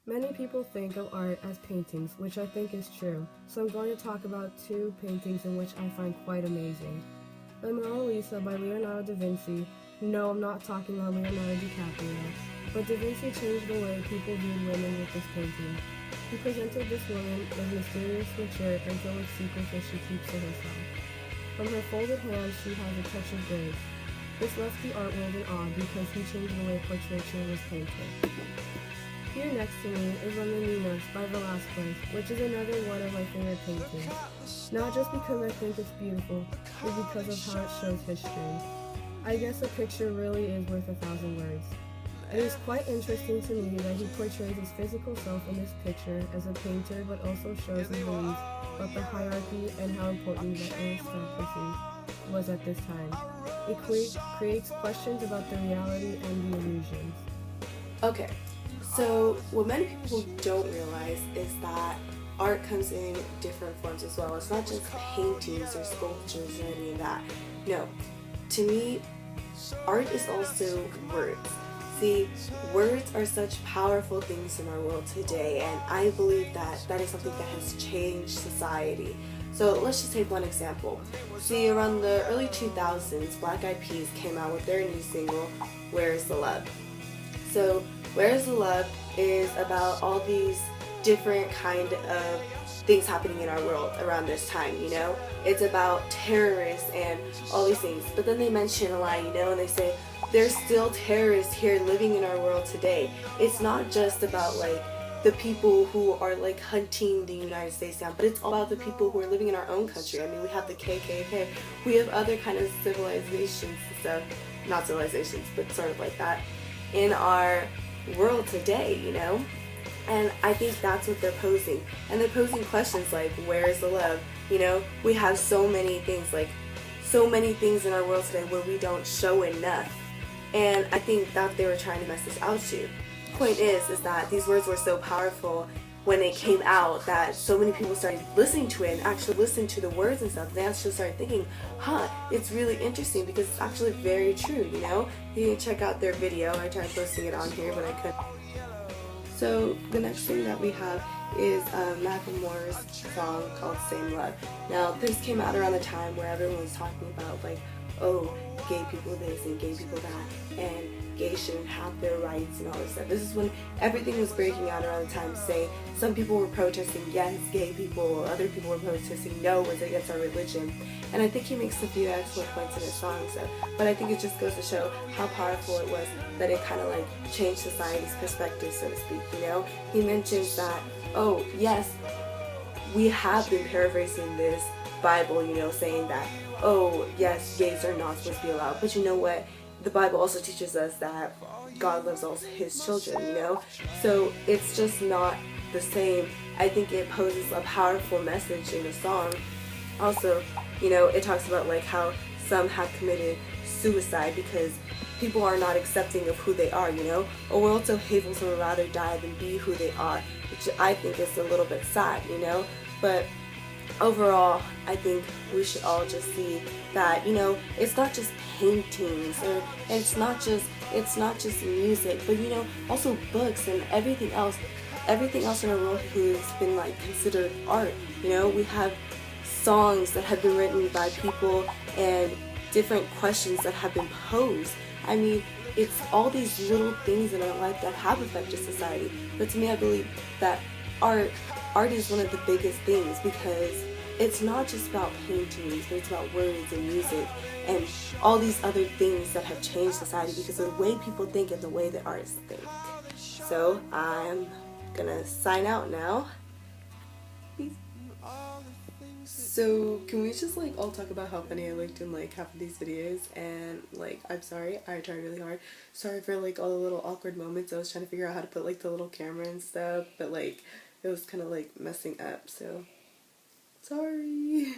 Many people think of art as paintings, which I think is true, so I'm going to talk about two paintings in which I find quite amazing. The Mona Lisa by Leonardo da Vinci. No, I'm not talking about Leonardo DiCaprio, but da Vinci changed the way people viewed women with this painting. He presented this woman as mysterious, mature, and filled with secrets that she keeps to herself. From her folded hands, she has a touch of grace. This left the art world in awe because he changed the way portraiture was painted. Here next to me is La Meninas by Velázquez, which is another one of my favorite paintings. Not just because I think it's beautiful, but because of how it shows history. I guess a picture really is worth 1,000 words. It is quite interesting to me that he portrays his physical self in this picture as a painter, but also shows his beliefs about the hierarchy and how important the aristocracy was at this time. It creates questions about the reality and the illusions. Okay, so what many people don't realize is that art comes in different forms as well. It's not just paintings or sculptures or any of that. No, to me, art is also words. See, words are such powerful things in our world today, and I believe that that is something that has changed society. So let's just take one example. See, around the early 2000s, Black Eyed Peas came out with their new single, Where's the Love? So, Where's the Love is about all these different kind of things happening in our world around this time, you know? It's about terrorists and all these things. But then they mention a lot, you know, and they say, there's still terrorists here living in our world today. It's not just about like the people who are like hunting the United States down, but it's all about the people who are living in our own country. I mean, we have the KKK, we have other kind of civilizations and stuff, not civilizations, but sort of like that in our world today, you know? And I think that's what they're posing. And they're posing questions like, where's the love? You know, we have so many things, like so many things in our world today where we don't show enough. And I think that they were trying to message out to. Point is that these words were so powerful when it came out that so many people started listening to it and actually listened to the words and stuff. They actually started thinking, huh, it's really interesting because it's actually very true, you know? You can check out their video. I tried posting it on here, but I couldn't. So the next thing that we have is Macklemore's song called Same Love. Now this came out around the time where everyone was talking about like, oh, gay people this and gay people that, and gays shouldn't have their rights and all this stuff. This is when everything was breaking out around the time. Say some people were protesting yes, gay people, other people were protesting no, it's against our religion. And I think he makes a few excellent points in his song. So, but I think it just goes to show how powerful it was that it kind of like changed society's perspective, so to speak. You know, he mentions that, oh yes, we have been paraphrasing this Bible, you know, saying that, oh yes, gays are not supposed to be allowed, but you know what? The Bible also teaches us that God loves all his children, you know? So it's just not the same. I think it poses a powerful message in the song. Also, you know, it talks about like how some have committed suicide because people are not accepting of who they are, you know? A world so hateful would rather die than be who they are, which I think is a little bit sad, you know? But overall, I think we should all just see that, you know, it's not just paintings or it's not just music, but you know, also books and everything else in our world who's been like considered art. You know, we have songs that have been written by people and different questions that have been posed. I mean, it's all these little things in our life that have affected society. But to me, I believe that art is one of the biggest things because it's not just about paintings, but it's about words and music and all these other things that have changed society because of the way people think and the way that artists think. So I'm gonna sign out now. Peace. So can we just like all talk about how funny I looked in like half of these videos, and like I'm sorry, I tried really hard. Sorry for like all the little awkward moments. I was trying to figure out how to put like the little camera and stuff, but like it was kind of like messing up, so sorry.